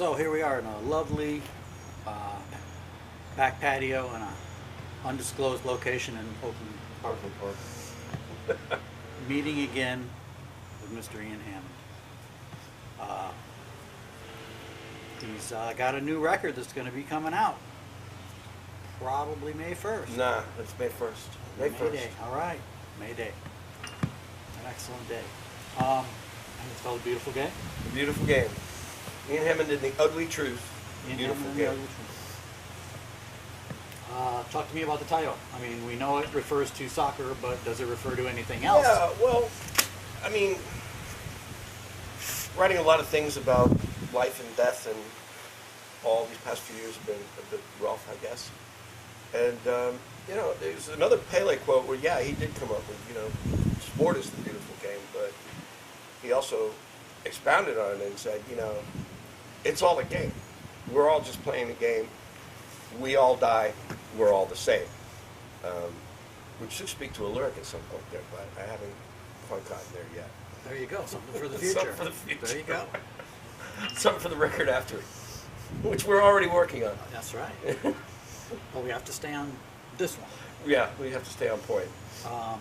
So here we are in a lovely uh, back patio in a undisclosed location in Oakland Park. Meeting again with Mr. Ian Hammond. He's got a new record that's going to be coming out probably May 1st. Nah, it's May 1st. May 1st. Day. All right. May Day. An excellent day. And it's called A Beautiful Game. A Beautiful Game. Ian Hammond and the Ugly Truth. Ian Beautiful Hammond Game. and the Ugly Truth. Talk to me about the title. I mean, we know it refers to soccer, but does it refer to anything else? Yeah, well, I mean, writing a lot of things about life and death and all these past few years have been a bit rough, I guess. And, you know, there's another Pele quote where, yeah, he did come up with, you know, sport is the beautiful game, but he also expounded on it and said, you know, it's all a game. We're all just playing the game. We all die. We're all the same. Which should speak to a lyric at some point there, but I haven't quite gotten there yet. There you go. Something for the future. Something for the future. There you go. Something for the record after, which we're already working on. That's right. But we have to stay on this one. Yeah, we have to stay on point. Are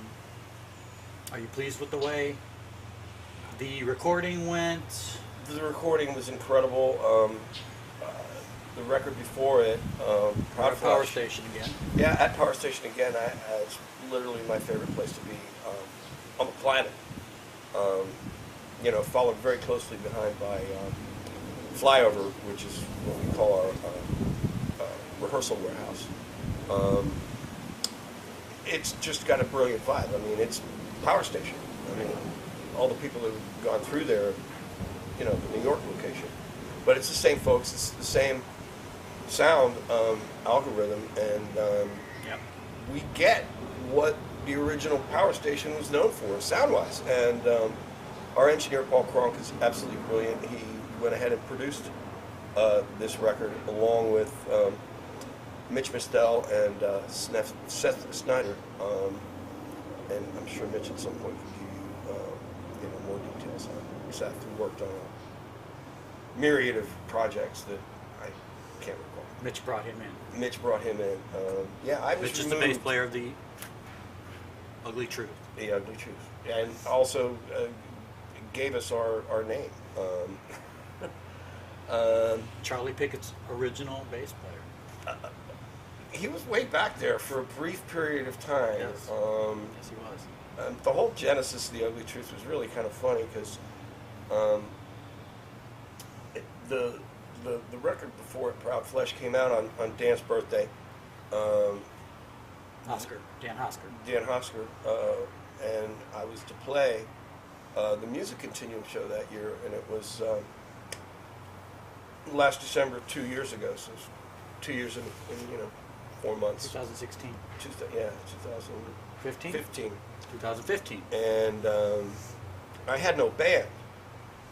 you pleased with the way the recording went? The recording was incredible. The record before it, Proud Power Station again. Yeah, at Power Station again. It's literally my favorite place to be on the planet. You know, followed very closely behind by Flyover, which is what we call our rehearsal warehouse. It's just got a brilliant vibe. I mean, it's Power Station. I mean, all the people that have gone through there, you know, the New York location. But it's the same folks. It's the same sound algorithm, and we get what the original Power Station was known for, sound-wise. And our engineer, Paul Kronk, is absolutely brilliant. He went ahead and produced this record along with Mitch Mistel and Seth Snyder. And I'm sure Mitch at some point can give you more details on Seth, who worked on a myriad of projects that I can't recall. Mitch brought him in. Mitch brought him in. Yeah, I was Mitch is the bass player of the Ugly Truth. The Ugly Truth. And also gave us our name. Charlie Pickett's original bass player. He was way back there for a brief period of time. Yes, yes he was. The whole genesis of the Ugly Truth was really kind of funny because the record before it, Proud Flesh, came out on Dan's birthday. Dan Hosker. And I was to play the Music Continuum show that year, and it was last December, 2 years ago, so it's 2 years in 4 months. 2016. 2015. 2015. And I had no band.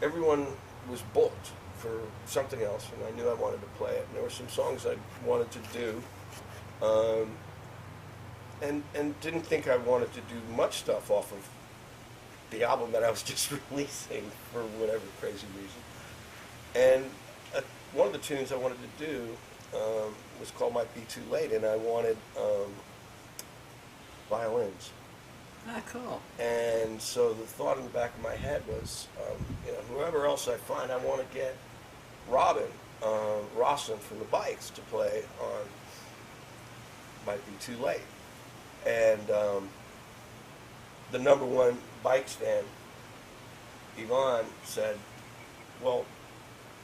Everyone was booked for something else, and I knew I wanted to play it. And there were some songs I wanted to do, and didn't think I wanted to do much stuff off of the album that I was just releasing for whatever crazy reason. And one of the tunes I wanted to do was called Might Be Too Late, and I wanted violins. Ah, cool. And so the thought in the back of my head was, whoever else I find, I want to get Robin Rossin from the Bikes to play on Might Be Too Late. And the #1 Bikes fan, Yvonne, said, well,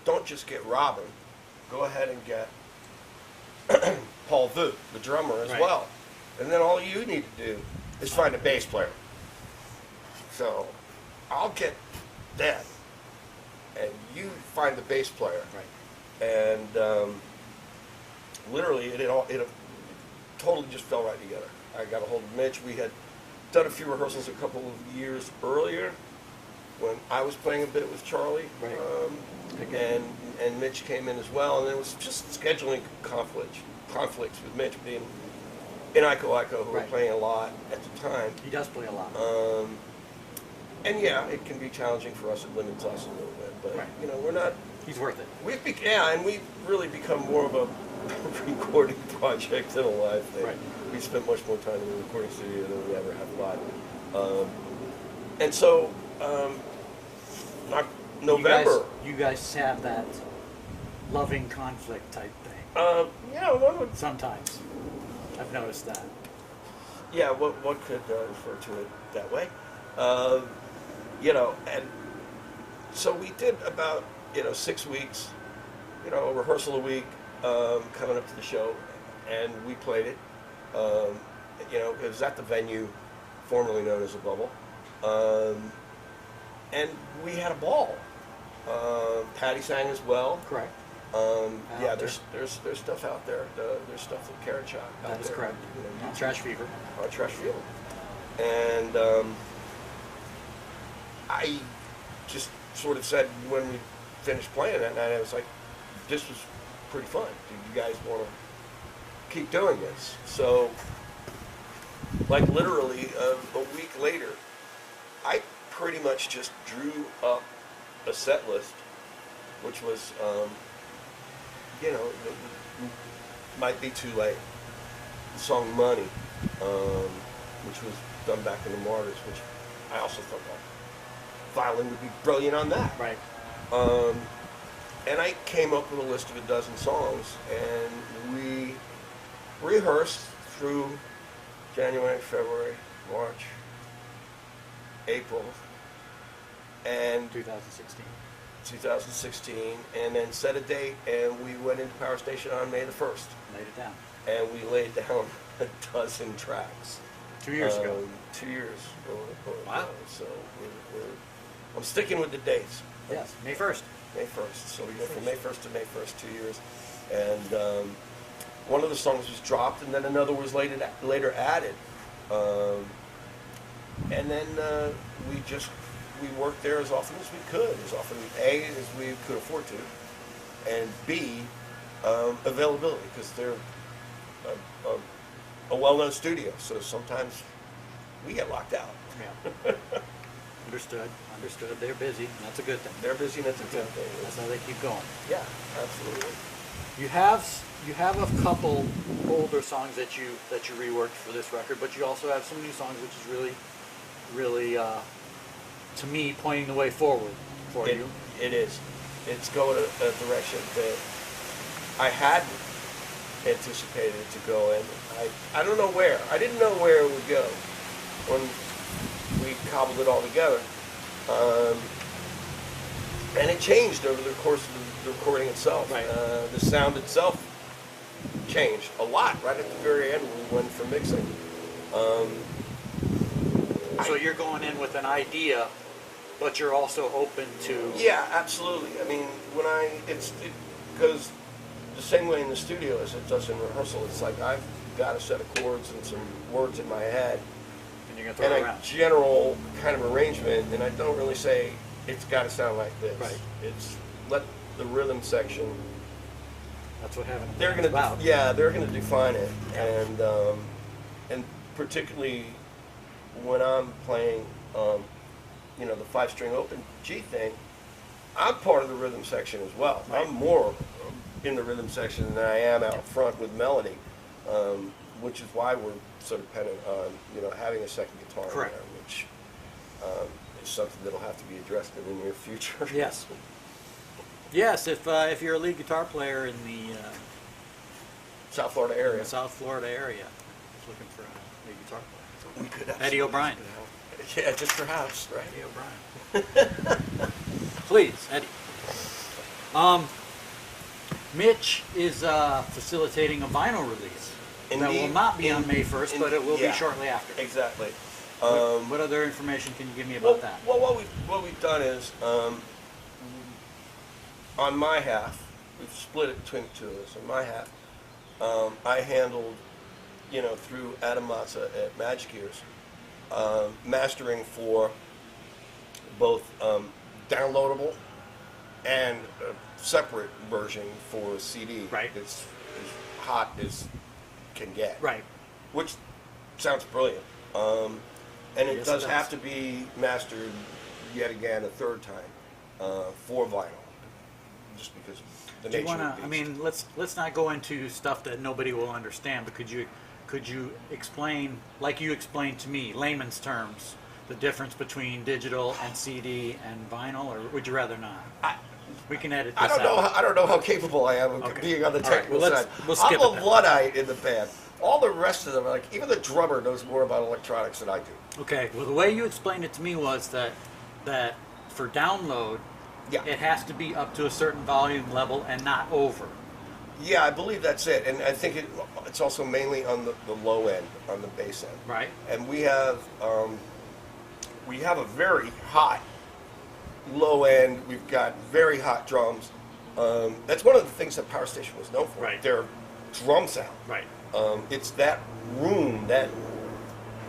don't just get Robin, go ahead and get Paul Vu, the drummer, as well. And then all you need to do is find a bass player. So I'll get them, and you find the bass player. Right. And literally, it totally just fell right together. I got a hold of Mitch. We had done a few rehearsals a couple of years earlier when I was playing a bit with Charlie. Right. And Mitch came in as well, and it was just scheduling conflicts with Mitch being in Iko, who were playing a lot at the time. He does play a lot. And yeah, it can be challenging for us. It limits us a little bit, but we're not He's worth it. And we've really become more of a recording project than a live thing. Right. We spent much more time in the recording studio than we ever have live. And so, November. You guys have that loving conflict type thing. One would. Sometimes. I've noticed that. Yeah, one could refer to it that way. And so we did about 6 weeks, a rehearsal a week, coming up to the show, and we played it. It was at the venue formerly known as the Bubble, and we had a ball. Patty sang as well. Correct. There's stuff out there. There's stuff that Karen shot out there. That is correct. On Trash Fever. On Trash Fever. And I just sort of said when we finished playing that night, I was like, this was pretty fun. Do you guys want to keep doing this? So, like literally a week later, I pretty much just drew up a set list, which was, might be too late. The song Money, which was done back in the Martyrs, which I also thought that violin would be brilliant on that. Right. And I came up with a list of a dozen songs, and we rehearsed through January, February, March, April, and 2016, and then set a date, and we went into Power Station on May the 1st. Laid it down. And we laid down a dozen tracks. 2 years ago. 2 years. Wow. So I'm sticking with the dates. Yes, May 1st. May 1st. So we go from May 1st to May 1st, 2 years. And one of the songs was dropped, and then another was later added. And then we worked there as often as we could, as often, A, as we could afford to, and B, availability, because they're a well-known studio, so sometimes we get locked out. Yeah. Understood. They're busy. That's a good thing. They're busy, and that's a good thing. That's how they keep going. Yeah, absolutely. You have a couple older songs that you reworked for this record, but you also have some new songs, which is really, to me, pointing the way forward for you. It is. It's going a direction that I hadn't anticipated it to go in. I don't know where. I didn't know where it would go when we cobbled it all together. And it changed over the course of the recording itself. Right. The sound itself changed a lot right at the very end when we went for mixing. So you're going in with an idea, but you're also open to... Yeah, absolutely. I mean, it goes the same way in the studio as it does in rehearsal. It's like I've got a set of chords and some words in my head, and you're gonna throw it around. A general kind of arrangement, and I don't really say it's got to sound like this. Right. It's let the rhythm section. That's what having They're going to they're going to define it, and particularly when I'm playing, the 5-string open G thing, I'm part of the rhythm section as well. Right. I'm more in the rhythm section than I am out front with melody, which is why we're so dependent on having a second guitar Correct. in there, which is something that'll have to be addressed in the near future. Yes. Yes, if you're a lead guitar player in the South Florida area. South Florida area, just looking for a lead guitar player. We could Eddie O'Brien. Yeah, just for house, right? Eddie O'Brien. Please, Eddie. Mitch is facilitating a vinyl release. Indeed. That will not be on May 1st, but it will be shortly after. Exactly. What other information can you give me about that? Well, what we've done is, on my half, we've split it between the two of us. On my half, I handled, through Adam Matza at Magic Ears, mastering for both downloadable and a separate version for CD. Right. It's as hot as can get. Right. Which sounds brilliant. And it Yes, does it have to be mastered yet again a third time for vinyl. just because the Do you nature wanna? of the I beast. mean, let's not go into stuff that nobody will understand. But could you explain, like you explained to me, layman's terms, the difference between digital and CD and vinyl, or would you rather not? We can edit this I don't know. out. I don't know how capable I am of Okay. being on the All right, technical well, side. we'll skip I'm it a then. Luddite in the band. All the rest of them, like even the drummer, knows more about electronics than I do. Okay. Well, the way you explained it to me was that for download, Yeah. it has to be up to a certain volume level and not over. Yeah, I believe that's it, and I think it's also mainly on the low end, on the bass end. Right. And we have a very hot low end. We've got very hot drums. That's one of the things that Power Station was known for. Right. Their drum sound. Right. It's that room, that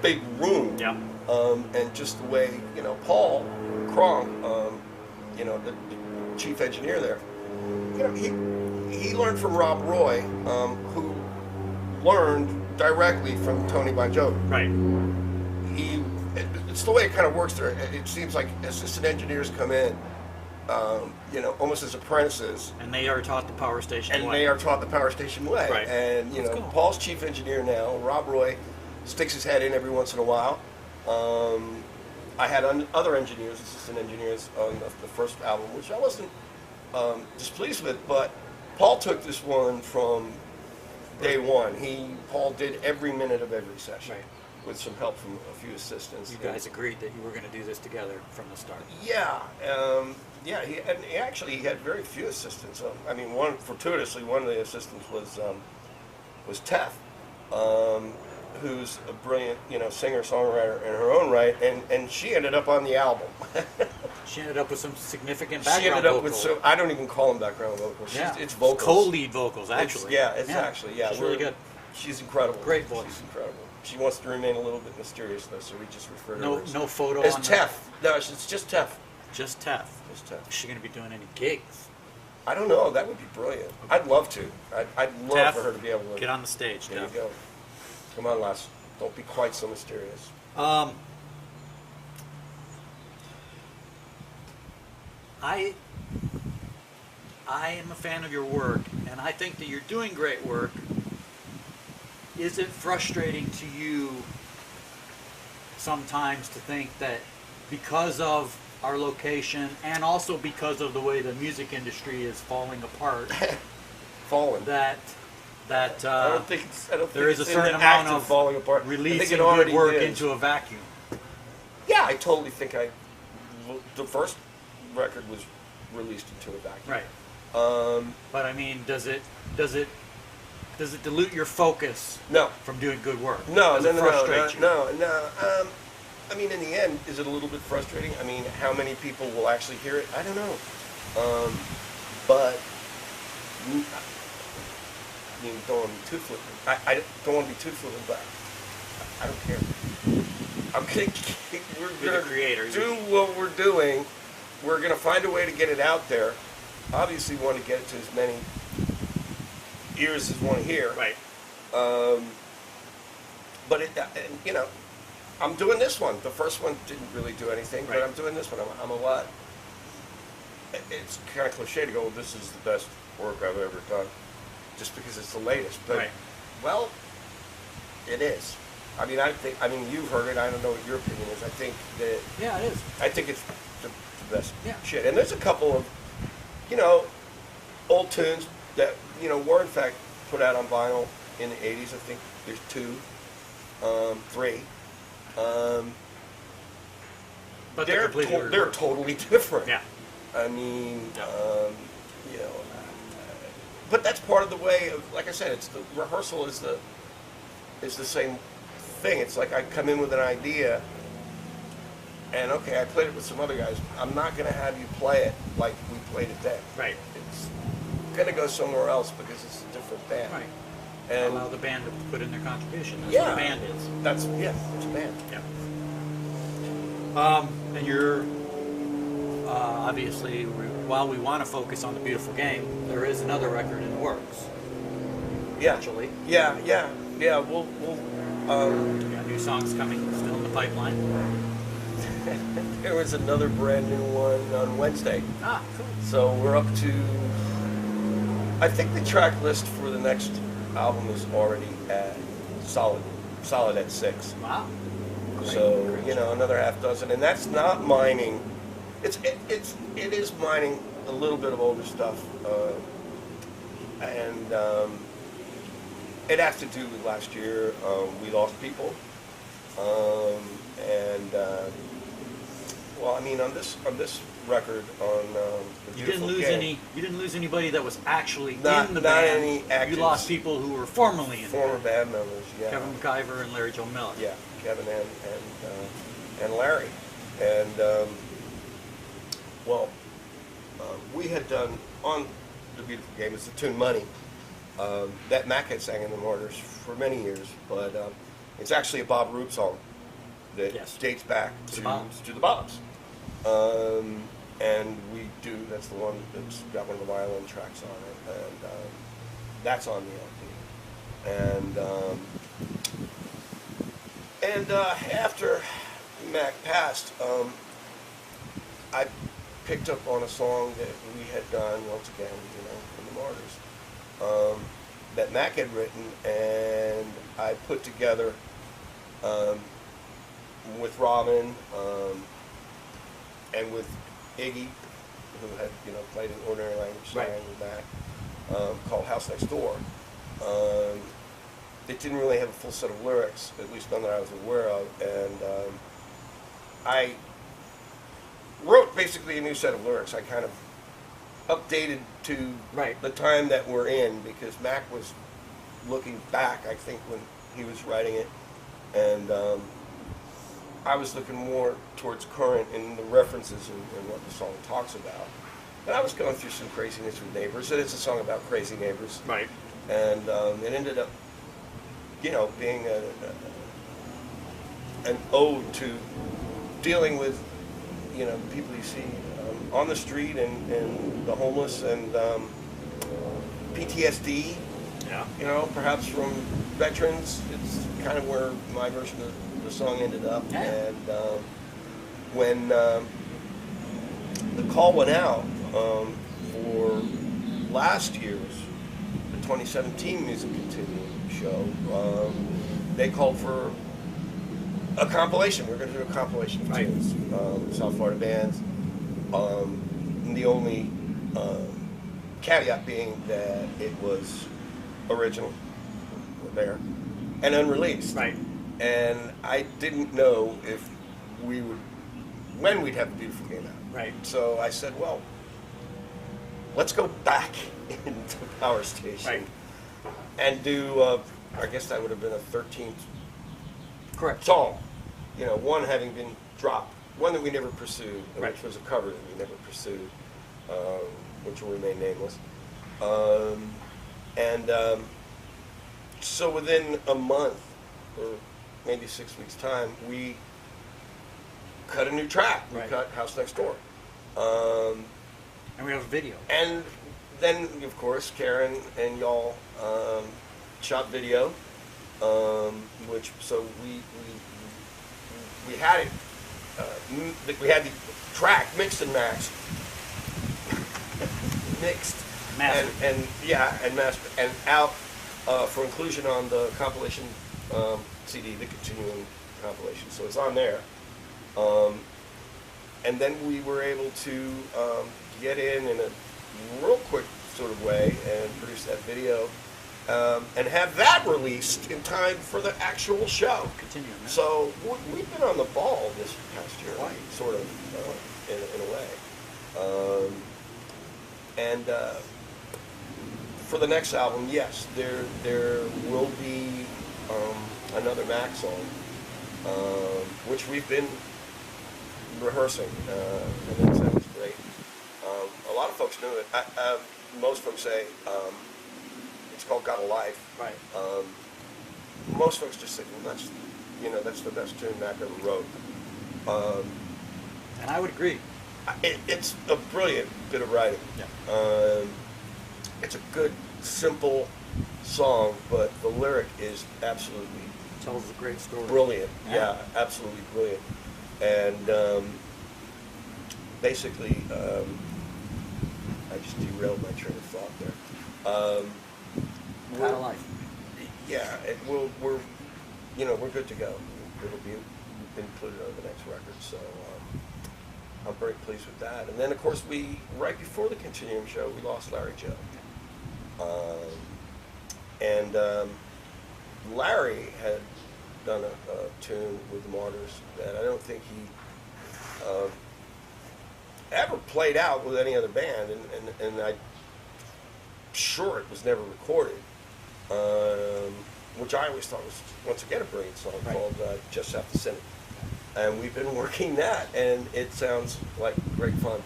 big room. Yeah. And just the way, Paul Krong, the chief engineer there, he learned from Rob Roy, who learned directly from Tony Bon Jovi. Right. It's the way it kind of works there. It seems like assistant engineers come in, almost as apprentices. And they are taught the Power Station And way. they are taught the Power Station way. Right. And, That's cool. Paul's chief engineer now, Rob Roy, sticks his head in every once in a while. I had other engineers, assistant engineers, on the first album, which I wasn't displeased with, but Paul took this one from day one. Paul did every minute of every session. Right. With some help from a few assistants. You guys agreed that you were going to do this together from the start. Yeah, he had very few assistants. Fortuitously, one of the assistants was Tef, who's a brilliant, singer-songwriter in her own right, and she ended up on the album. She ended up with some significant She background ended up vocals. with I don't even call them background vocals. Yeah. It's vocals. Co-lead vocals, actually. It's actually. She's really good. She's incredible. Great voice. She's incredible. She wants to remain a little bit mysterious, though, so we just refer to her No photo as on Tef. No, it's just Tef. Just Tef. Just Tef. Is she going to be doing any gigs? I don't know. That would be brilliant. I'd love to. I'd love Tef, for her to be able to get on the stage, There Tef. you go. Come on, lass. Don't be quite so mysterious. I am a fan of your work, and I think that you're doing great work. Is it frustrating to you sometimes to think that because of our location and also because of the way the music industry is falling apart, Fallen. that I don't think there is a it's in certain the amount act of falling apart. I releasing think it good already work is. into a vacuum? Yeah, I totally think the first record was released into a vacuum. Right. Um, But I mean, does it dilute your focus no. from doing good work? No, Does no, it no, frustrate you? no. I mean, in the end, is it a little bit frustrating? I mean, how many people will actually hear it? I don't know. But I mean, don't want to be too flippant. I don't want to be too flippant, but I don't care. We're You're gonna the creator. do what we're doing. We're gonna find a way to get it out there. Obviously, we want to get it to as many ears as want to hear. Right. But I'm doing this one. The first one didn't really do anything, Right. but I'm doing this one. I'm a lot. It's kind of cliche to go, well, this is the best work I've ever done, just because it's the latest. But Right. well, it is. I mean, you've heard it. I don't know what your opinion is. I think that Yeah, it is. I think it's the best Yeah. shit. And there's a couple of, old tunes that, were in fact put out on vinyl in the 80s. I think there's 2, 3. But they're completely they're totally different. Yeah. I mean, Yeah. But that's part of the way of, like I said, it's the rehearsal is the same thing. It's like I come in with an idea, and okay, I played it with some other guys. I'm not going to have you play it like we played it then. Right. It's going to go somewhere else because it's a different band. Right. And Allow the band to put in their contribution. That's yeah, what a band is. it's a band. Yeah. And you're obviously, while we want to focus on the beautiful game, there is another record in the works. Yeah. Actually, Yeah. We'll we got new songs coming, still in the pipeline. there was another brand new one on Wednesday. Ah, cool. So we're up to, I think the track list for the next album is already at solid at 6. Wow. Great, So, great you know, job. another half dozen. And that's not mining. It is mining a little bit of older stuff. And it has to do with last year. We lost people. Well, I mean, on this record, on the You didn't Beautiful lose Game, You didn't lose anybody that was actually Not- in the not band. any active- You lost people who were formerly in former the band members, yeah. band. Kevin McIver and Larry Joe Miller. Yeah, Kevin and Larry, and we had done on the Beautiful Game. It's the tune "Money" that Mac had sang in the Martyrs for many years, but it's actually a Bob Roop song that Yes. dates back To the Bobs. to the Bobs. And that's the one that's got one of the violin tracks on it, and that's on the LP. And after Mac passed, I picked up on a song that we had done once again, you know, in the Martyrs, that Mac had written, and I put together with Robin and with Iggy, who had, you know, played in Ordinary Language Right. with Mac, called House Next Door. It didn't really have a full set of lyrics, at least none that I was aware of, and I wrote basically a new set of lyrics. I kind of updated to Right. the time that we're in, because Mac was looking back, I think, when he was writing it, and I was looking more towards current in the references and what the song talks about. And I was going through some craziness with neighbors, and it's a song about crazy neighbors. Right. And it ended up, you know, being an ode to dealing with, you know, people you see on the street and the homeless and PTSD, Yeah. you know, perhaps from veterans. It's kind of where my version of the song ended up. Yeah. And when the call went out for last year's, the 2017 Music Continuum show, they called for a compilation. We're going to do a compilation of Right. tunes, South Florida bands. The only caveat being that it was original there and unreleased. Right. And I didn't know if when we'd have the Beautiful Game out. Right. So I said, well, let's go back into Power Station Right. and do, I guess that would have been a 13th Correct. song. You know, one having been dropped, one that we never pursued, Right. which was a cover that we never pursued, which will remain nameless. So within a month, or maybe 6 weeks' time, we cut a new track. We Right. cut House Next Door. And we have a video. And then, of course, Karen and y'all shot video, which, so we had it, we had the track mixed and matched, mixed, Mastered. and mastered, and out for inclusion on the compilation CD, the Continuing compilation. So it's on there. And then we were able to get in a real quick sort of way and produce that video and have that released in time for the actual show. Continue. Man. So we've been on the ball this past year, sort of, in a way. For the next album, yes, there will be another Mac song, which we've been rehearsing, and it sounds great. A lot of folks knew it. Most folks say it's called "Got a Life." Right. Most folks just say, "Well, that's the best tune Mac ever wrote." And I would agree. It's a brilliant bit of writing. Yeah. It's a good, simple song, but the lyric is absolutely Tells a great story. brilliant. Yeah. Yeah, absolutely brilliant. And basically, I just derailed my train of thought there. Kind of life. Yeah, we're good to go. It'll be included on the next record, so I'm very pleased with that. And then, of course, right before the Continuum show, we lost Larry Joe. And Larry had done a tune with the Martyrs that I don't think he ever played out with any other band, and I'm sure it was never recorded, which I always thought was, once again, a brilliant song called Just Have to Sing It. And we've been working that, and it sounds like great fun.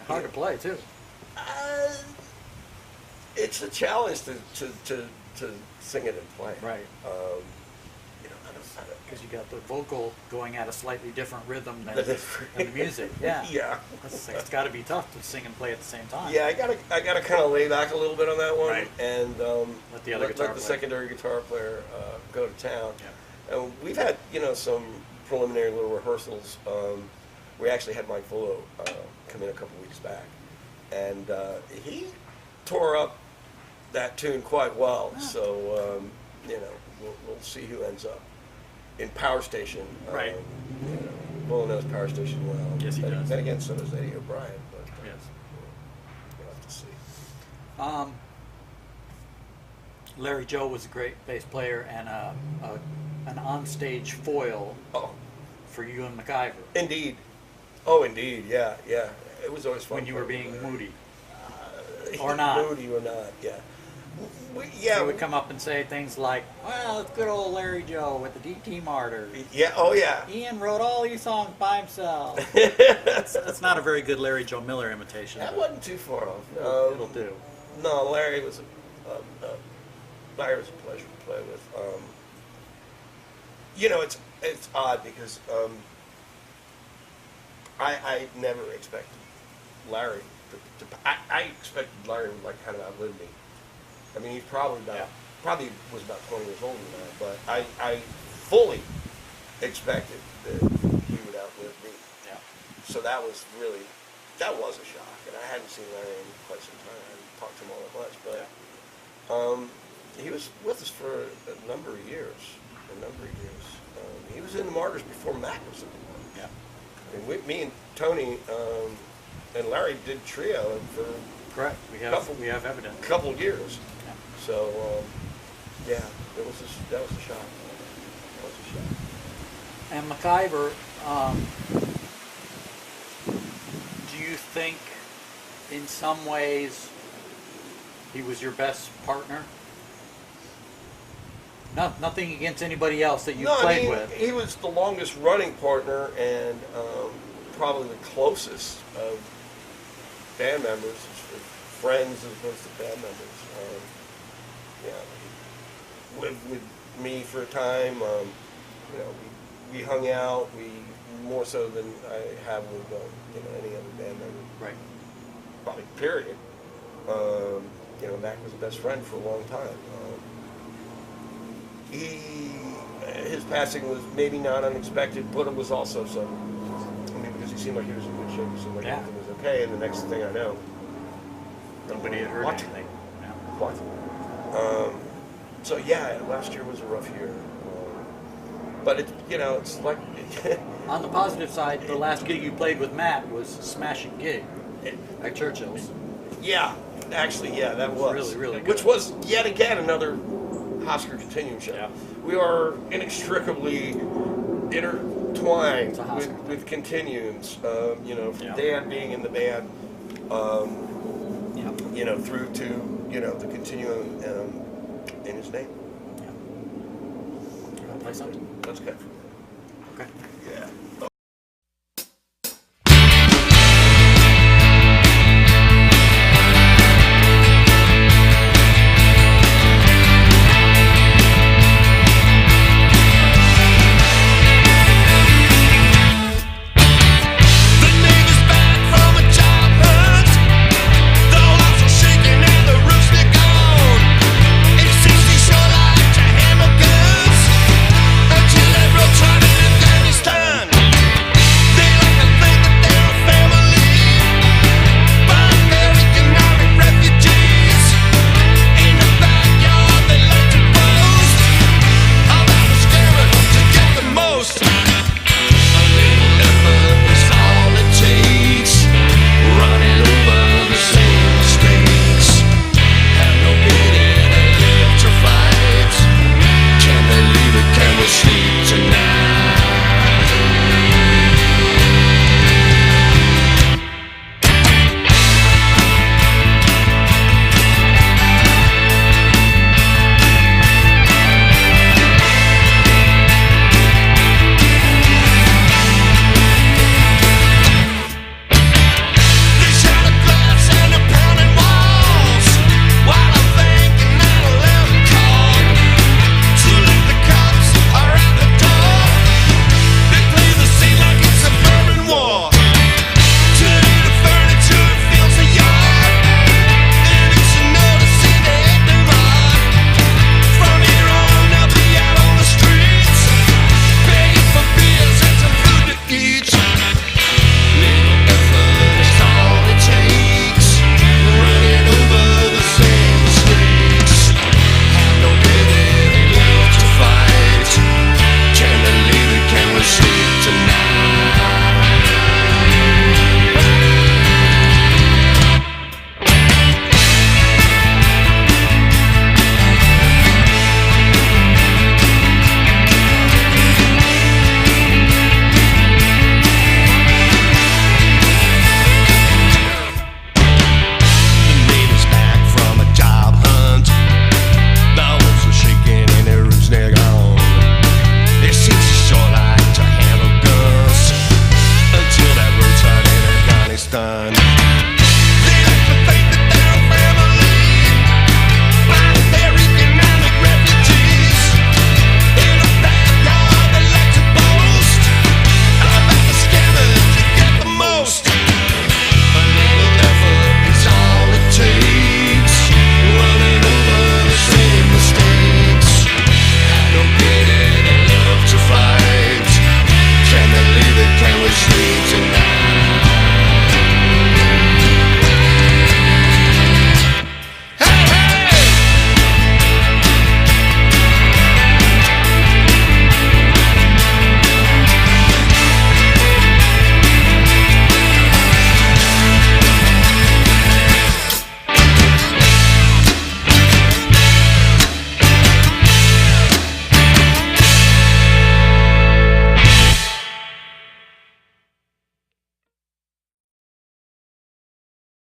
Hard to play, too. It's a challenge to sing it and play. Right. I don't Because you got the vocal going at a slightly different rhythm than the music. Yeah. Yeah. It's got to be tough to sing and play at the same time. Yeah, I gotta kind of lay back a little bit on that one, Right. And let the secondary guitar player go to town. Yeah. And we've had some preliminary little rehearsals. We actually had Mike Vullo come in a couple weeks back, and he tore up that tune quite well. Ah. So we'll see who ends up in Power Station. Right. Vullo knows Power Station well. Yes, he does. Then again, so does Eddie O'Brien. But Yes. we'll have to see. Larry Joe was a great bass player and an onstage foil Oh, for you and MacIver indeed. Oh, indeed. Yeah. It was always fun when you were being moody. moody or not. Moody or not. Yeah. He would come up and say things like, "Well, it's good old Larry Joe with the DT Martyrs. Yeah. Oh, yeah. Ian wrote all these songs by himself." That's not a very good Larry Joe Miller imitation. That but wasn't too far off. it'll do. No, Larry was a pleasure to play with. It's odd because I never expected Larry I expected Larry would kind of outlive me. I mean, he's probably was about 20 years older than I, but I fully expected that he would outlive me. Yeah. So that was a shock, and I hadn't seen Larry in quite some time. I hadn't talked to him all that much, but he was with us for a number of years. He was in the Martyrs before Mac was in the Martyrs. Yeah. And me and Tony and Larry did trio for Correct. We have evidence. a couple of years. Yeah. So that was a shock. And MacIver, do you think in some ways he was your best partner? Nothing against anybody else that you played with. He was the longest running partner and probably the closest of band members, friends as opposed to band members. He lived with me for a time. We hung out. We more so than I have with any other band member. Right. Probably period. Mac was a best friend for a long time. His passing was maybe not unexpected, but it was also because he seemed like he was in good shape. He seemed like everything was okay, and the next thing I know, Nobody had heard anything. Yeah. What? Last year was a rough year. But it's like On the positive side, the last gig you played with Matt was a smashing gig at Churchill's. Yeah, actually, that was really, really good. Which was yet again another Oscar Continuum show. Yeah. We are inextricably intertwined It's a with Continuums. From Dan being in the band, through to the Continuum in his name. Yeah. You want to play something? That's good. Okay. Yeah.